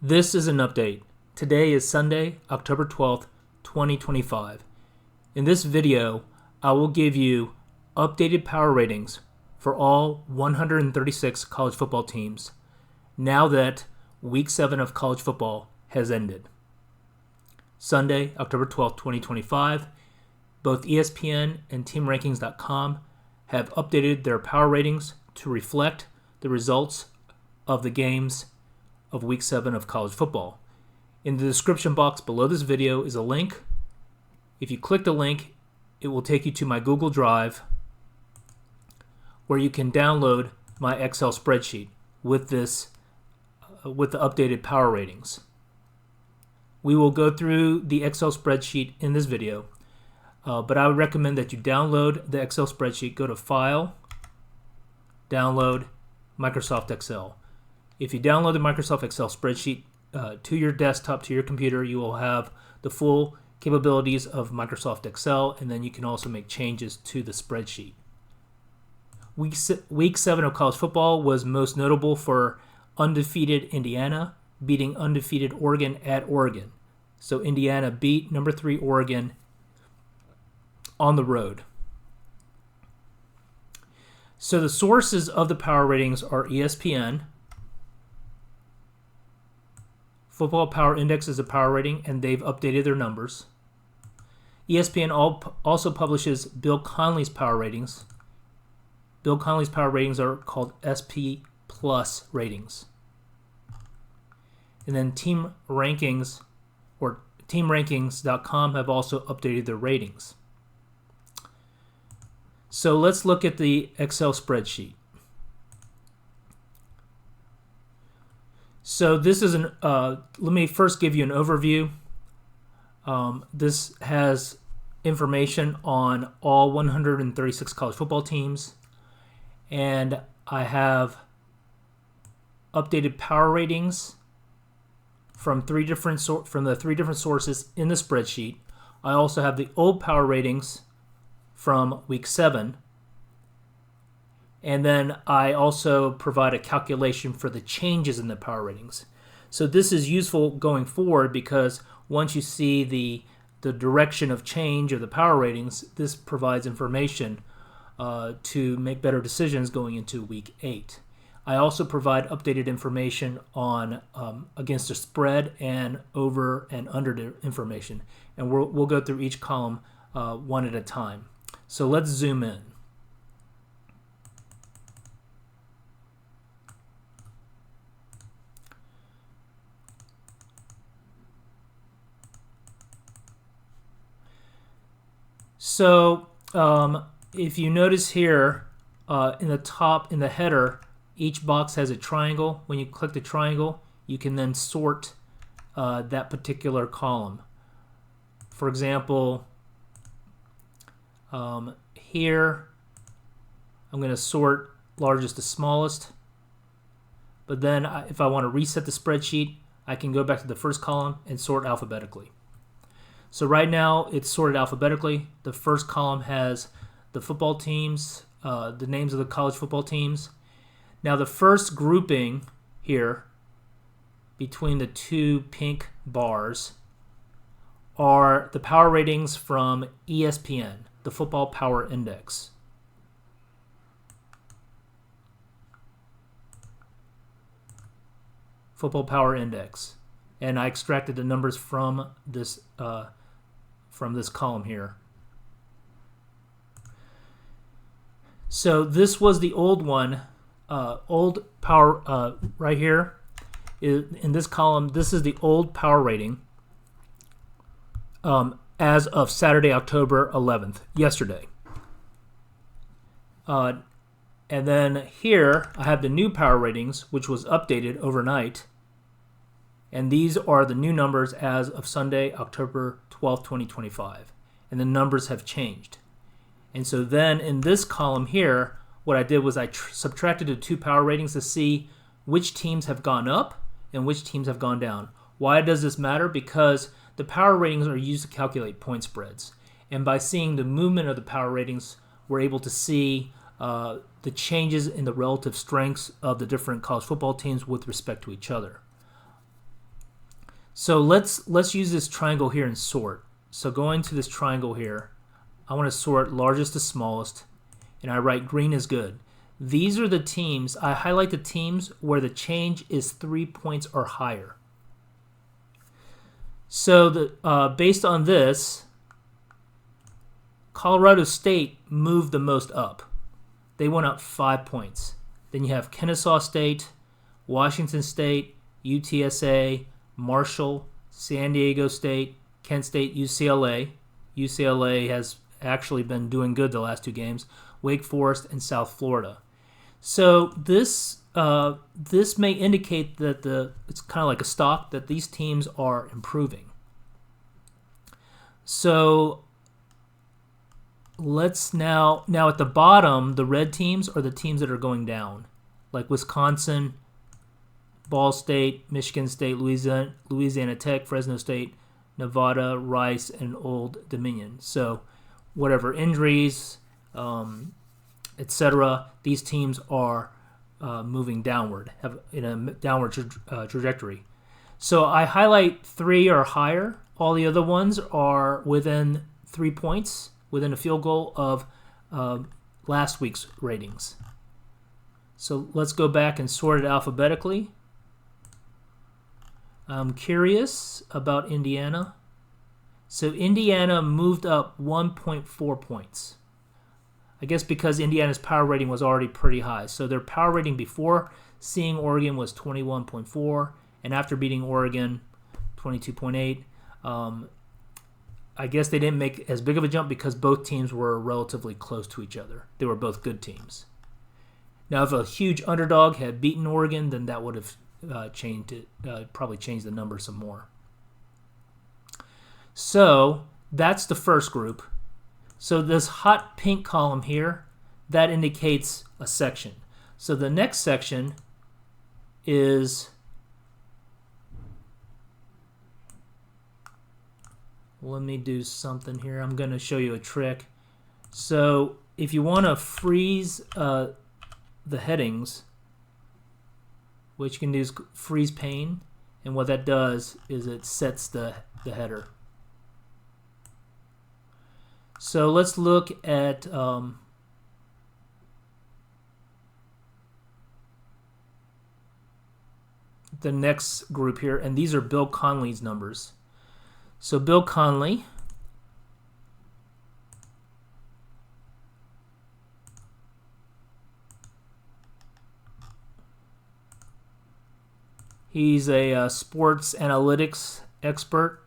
This is an update. Today is Sunday, October 12th, 2025. In this video, I will give you updated power ratings for all 136 college football teams now that Week 7 of college football has ended. Sunday, October 12th, 2025, both ESPN and TeamRankings.com have updated their power ratings to reflect the results of the games of Week 7 of college football. In the description box below this video is a link. If you click the link, it will take you to my Google Drive where you can download my Excel spreadsheet with the updated power ratings. We will go through the Excel spreadsheet in this video, but I would recommend that you download the Excel spreadsheet. Go to File, Download, Microsoft Excel. If you download the Microsoft Excel spreadsheet to your desktop, to your computer, you will have the full capabilities of Microsoft Excel, and then you can also make changes to the spreadsheet. Week 7 of college football was most notable for undefeated Indiana beating undefeated Oregon at Oregon. So Indiana beat number 3 Oregon on the road. So the sources of the power ratings are ESPN. Football Power Index is a power rating, and they've updated their numbers. ESPN also publishes Bill Connelly's power ratings. Bill Connelly's power ratings are called SP Plus ratings. And then TeamRankings or TeamRankings.com have also updated their ratings. So let's look at the Excel spreadsheet. So this is let me first give you an overview. This has information on all 136 college football teams, and I have updated power ratings from the three different sources in the spreadsheet. I also have the old power ratings from Week 7. And then I also provide a calculation for the changes in the power ratings. So this is useful going forward because once you see the direction of change of the power ratings, this provides information to make better decisions going into Week 8. I also provide updated information on against the spread and over and under information. And we'll go through each column one at a time. So let's zoom in. So if you notice here in the top, in the header, each box has a triangle. When you click the triangle, you can then sort that particular column. For example, here I'm going to sort largest to smallest. But then if I want to reset the spreadsheet, I can go back to the first column and sort alphabetically. So right now it's sorted alphabetically. The first column has the football teams, the names of the college football teams. Now the first grouping here between the two pink bars are the power ratings from ESPN, the Football Power Index. Football Power Index. And I extracted the numbers from this column here. So this was the old one, old power right here. In this column, this is the old power rating as of Saturday, October 11th, yesterday. And then here I have the new power ratings, which was updated overnight. And these are the new numbers as of Sunday, October 12th, 2025. And the numbers have changed. And so then in this column here, what I did was I subtracted the two power ratings to see which teams have gone up and which teams have gone down. Why does this matter? Because the power ratings are used to calculate point spreads. And by seeing the movement of the power ratings, we're able to see the changes in the relative strengths of the different college football teams with respect to each other. So let's use this triangle here and sort. So going to this triangle here, I want to sort largest to smallest, and I write green is good. These are the teams, I highlight the teams where the change is 3 points or higher. So based on this, Colorado State moved the most up. They went up 5 points. Then you have Kennesaw State, Washington State, UTSA, Marshall, San Diego State, Kent State, UCLA. UCLA has actually been doing good the last 2 games. Wake Forest and South Florida. So this may indicate that it's kind of like a stock that these teams are improving. So let's now at the bottom, the red teams are the teams that are going down, like Wisconsin, Ball State, Michigan State, Louisiana Tech, Fresno State, Nevada, Rice, and Old Dominion. So whatever injuries, etc., these teams are moving downward, have in a downward trajectory. So I highlight 3 or higher. All the other ones are within 3 points, within a field goal of last week's ratings. So let's go back and sort it alphabetically. I'm curious about Indiana. So Indiana moved up 1.4 points. I guess because Indiana's power rating was already pretty high. So their power rating before seeing Oregon was 21.4, and after beating Oregon, 22.8. I guess they didn't make as big of a jump because both teams were relatively close to each other. They were both good teams. Now, if a huge underdog had beaten Oregon, then that would have changed it, probably changed the number some more. So that's the first group. So this hot pink column here, that indicates a section. So the next section is, let me do something here. I'm going to show you a trick. So if you want to freeze the headings, what you can do is freeze pane, and what that does is it sets the header. So let's look at the next group here, and these are Bill Connelly's numbers. So Bill Connelly, he's a sports analytics expert,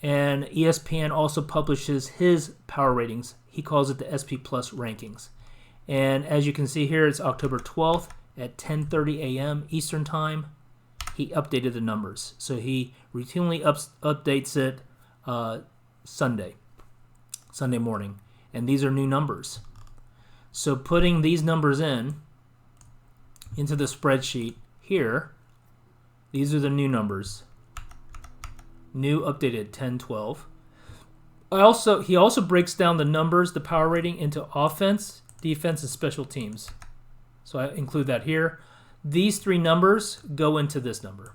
and ESPN also publishes his power ratings. He calls it the SP Plus rankings. And as you can see here, it's October 12th at 10:30 a.m. Eastern Time. He updated the numbers. So he routinely updates it Sunday morning. And these are new numbers. So putting these numbers into the spreadsheet here, these are the new numbers. New updated 10-12. He also breaks down the numbers, the power rating, into offense, defense, and special teams. So I include that here. These 3 numbers go into this number.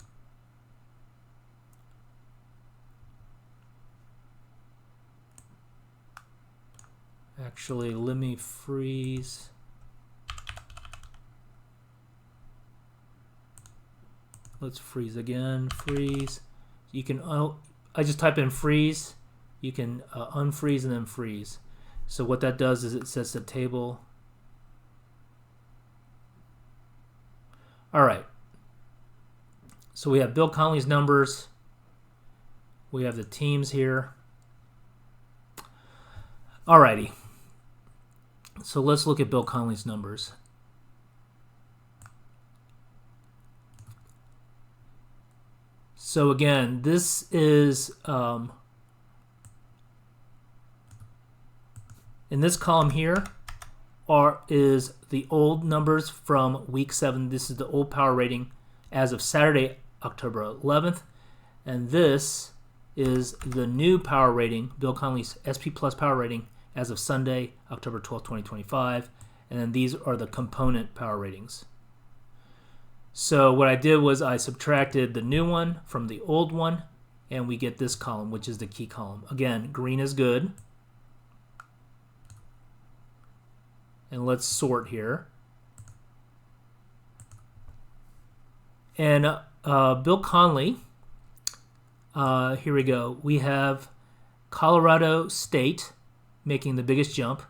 Actually, let me freeze. Let's freeze again. Freeze. You can. I just type in freeze. You can unfreeze and then freeze. So what that does is it sets the table. All right. So we have Bill Connelly's numbers. We have the teams here. Alrighty. So let's look at Bill Connelly's numbers. So again, this is in this column here is the old numbers from week 7. This is the old power rating as of Saturday, October 11th. And this is the new power rating, Bill Connelly's SP Plus power rating as of Sunday, October 12th, 2025. And then these are the component power ratings. So what I did was I subtracted the new one from the old one, and we get this column, which is the key column. Again, green is good. And let's sort here. And Bill Connelly, here we go. We have Colorado State making the biggest jump,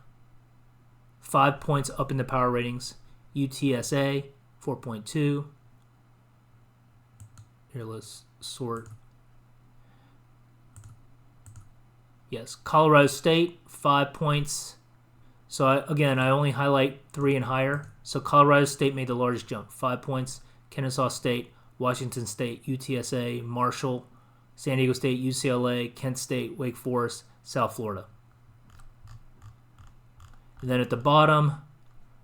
5 points up in the power ratings. UTSA, 4.2. Here, let's sort. Yes, Colorado State, 5 points. So I only highlight 3 and higher. So Colorado State made the largest jump, 5 points. Kennesaw State, Washington State, UTSA, Marshall, San Diego State, UCLA, Kent State, Wake Forest, South Florida. And then at the bottom,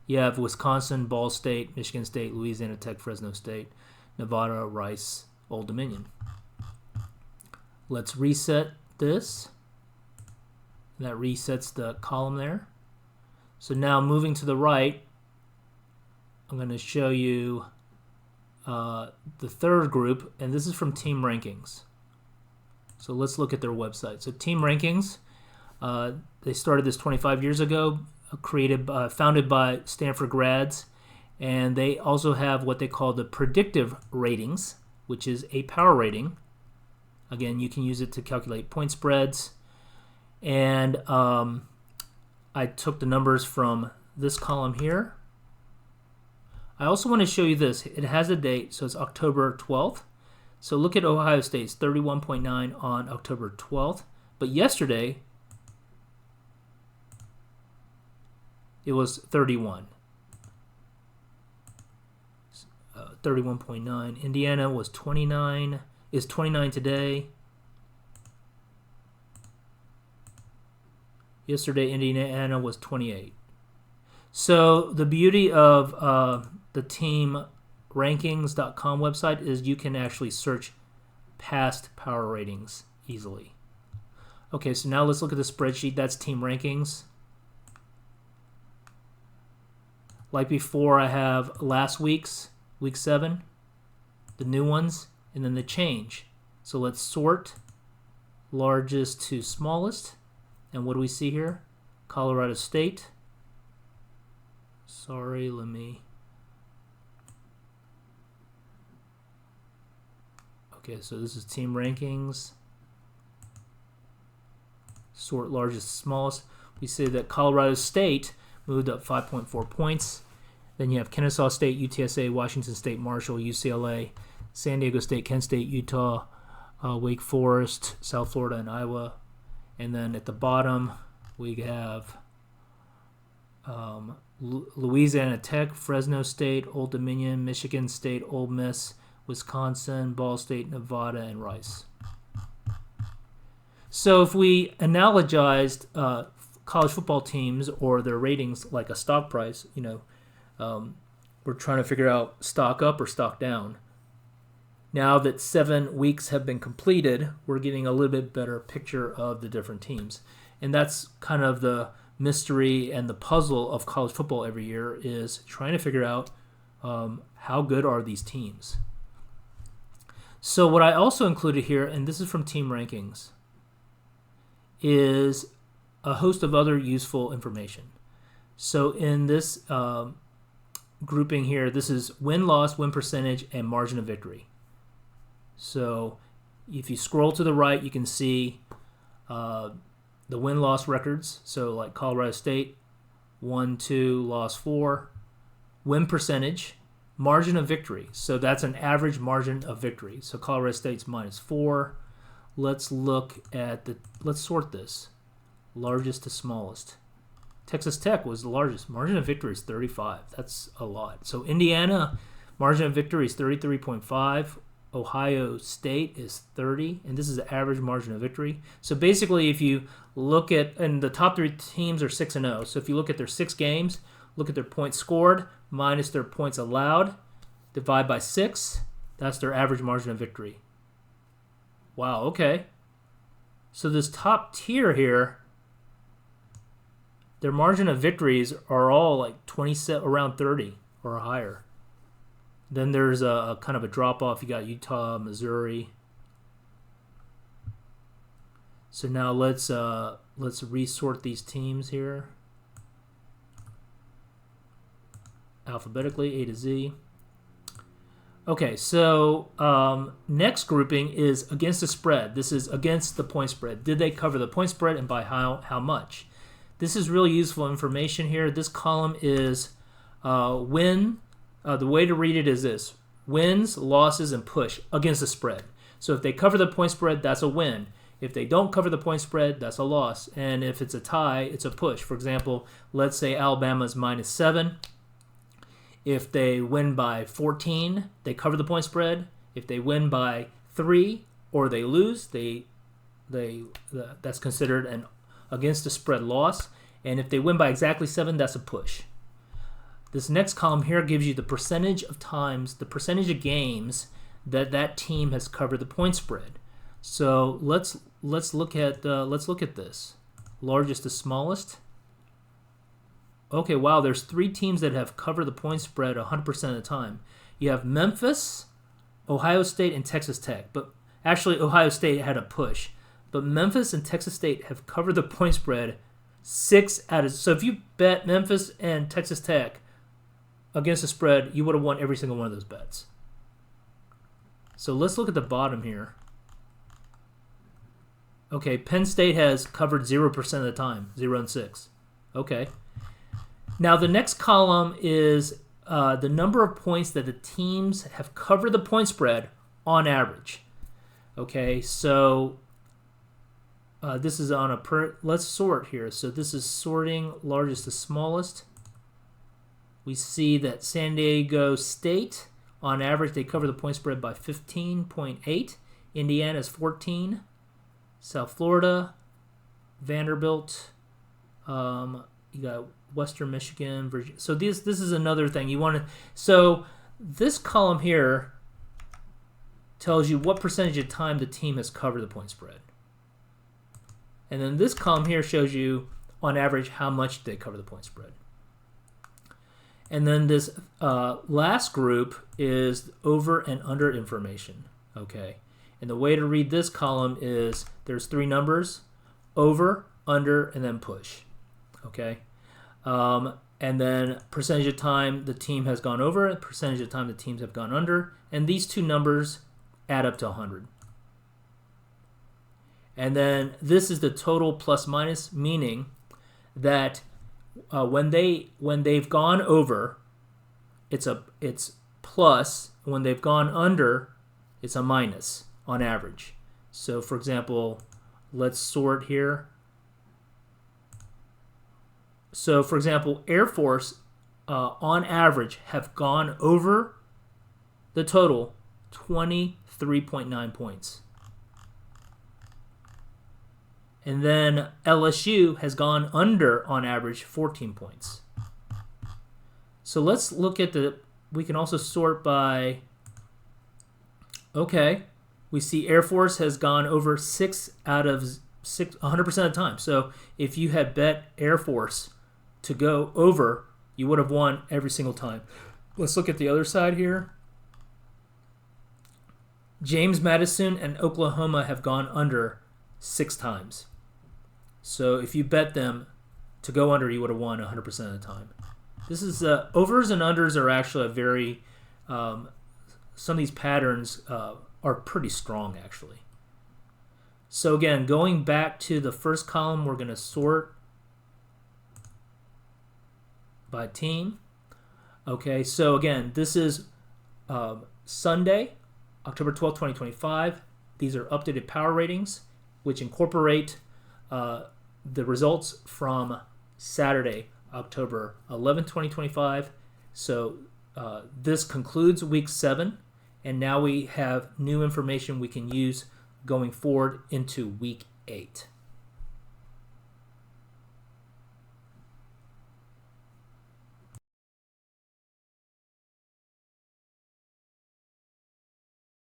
you have Wisconsin, Ball State, Michigan State, Louisiana Tech, Fresno State, Nevada, Rice, Old Dominion. Let's reset this. That resets the column there. So now moving to the right, I'm going to show you the third group, and this is from TeamRankings. So let's look at their website. So TeamRankings, they started this 25 years ago, founded by Stanford grads, and they also have what they call the predictive ratings, which is a power rating. Again, you can use it to calculate point spreads, and I took the numbers from this column here. I also want to show you this. It has a date, so it's October 12th. So look at Ohio State's 31.9 on October 12th. But yesterday, it was 31. 31.9. Indiana was 29. Is 29 today. Yesterday, Indiana was 28. So the beauty of the TeamRankings.com website is you can actually search past power ratings easily. Okay, so now let's look at the spreadsheet. That's TeamRankings. Like before, I have last week's, week 7, the new ones, and then the change. So let's sort largest to smallest. And what do we see here? Colorado State. Sorry, let me... Okay, so this is TeamRankings. Sort largest to smallest. We see that Colorado State moved up 5.4 points. Then you have Kennesaw State, UTSA, Washington State, Marshall, UCLA, San Diego State, Kent State, Utah, Wake Forest, South Florida, and Iowa. And then at the bottom, we have Louisiana Tech, Fresno State, Old Dominion, Michigan State, Ole Miss, Wisconsin, Ball State, Nevada, and Rice. So if we analogized college football teams or their ratings like a stock price, we're trying to figure out stock up or stock down. Now that 7 weeks have been completed, we're getting a little bit better picture of the different teams. And that's kind of the mystery and the puzzle of college football every year, is trying to figure out how good are these teams. So what I also included here, and this is from TeamRankings, is a host of other useful information. So in this grouping here, this is win-loss, win percentage, and margin of victory. So if you scroll to the right, you can see the win-loss records. So like Colorado State, 1-2, loss 4. Win percentage, margin of victory. So that's an average margin of victory. So Colorado State's -4. Let's look at let's sort this. Largest to smallest. Texas Tech was the largest. Margin of victory is 35. That's a lot. So Indiana, margin of victory is 33.5. Ohio State is 30, and this is the average margin of victory. So basically, if you look at, and the top 3 teams are 6-0. So if you look at their 6 games, look at their points scored minus their points allowed, divide by 6, that's their average margin of victory. Wow, okay. So this top tier here, their margin of victories are all like 27, around 30 or higher. Then there's a kind of a drop off. You got Utah, Missouri. So now let's resort these teams here alphabetically, A to Z. Okay, so next grouping is against the spread. This is against the point spread. Did they cover the point spread, and by how much? This is really useful information here. This column is win. The way to read it is this: wins, losses, and push against the spread. So if they cover the point spread, that's a win. If they don't cover the point spread, that's a loss. And if it's a tie, it's a push. For example, let's say Alabama's -7. If they win by 14, they cover the point spread. If they win by 3 or they lose, that's considered an against the spread loss. And if they win by exactly 7, that's a push. This next column here gives you the percentage of times, the percentage of games that team has covered the point spread. So let's look at this. Largest to smallest. Okay, wow, there's 3 teams that have covered the point spread 100% of the time. You have Memphis, Ohio State, and Texas Tech. But actually, Ohio State had a push. But Memphis and Texas State have covered the point spread 6 out of... So if you bet Memphis and Texas Tech against the spread, you would have won every single one of those bets. So let's look at the bottom here. Okay, Penn State has covered 0% of the time, 0 and 6. Okay. Now the next column is the number of points that the teams have covered the point spread on average. Okay, so this is on a let's sort here. So this is sorting largest to smallest. We see that San Diego State, on average, they cover the point spread by 15.8. Indiana is 14. South Florida, Vanderbilt, you got Western Michigan, Virginia. So this is another thing you want to. So this column here tells you what percentage of time the team has covered the point spread, and then this column here shows you on average how much they cover the point spread. And then this last group is over and under information. Okay. And the way to read this column is there's 3 numbers: over, under, and then push. Okay? And then percentage of time the team has gone over, percentage of time the teams have gone under, and these 2 numbers add up to 100. And then this is the total plus minus, meaning that when they've gone over, it's plus. When they've gone under, it's a minus on average. So for example, let's sort here. So for example, Air Force on average have gone over the total 23.9 points. And then LSU has gone under on average 14 points. So let's look at we can also sort by, okay, we see Air Force has gone over 6 out of 6, 100% of the time. So if you had bet Air Force to go over, you would have won every single time. Let's look at the other side here. James Madison and Oklahoma have gone under 6 times. So if you bet them to go under, you would have won 100% of the time. This is overs and unders are actually a very some of these patterns are pretty strong actually. So again, going back to the first column, we're going to sort by team. Okay, so again, this is Sunday, October 12th, 2025. These are updated power ratings, which incorporate the results from Saturday, October 11th, 2025. So this concludes week 7, and now we have new information we can use going forward into week 8.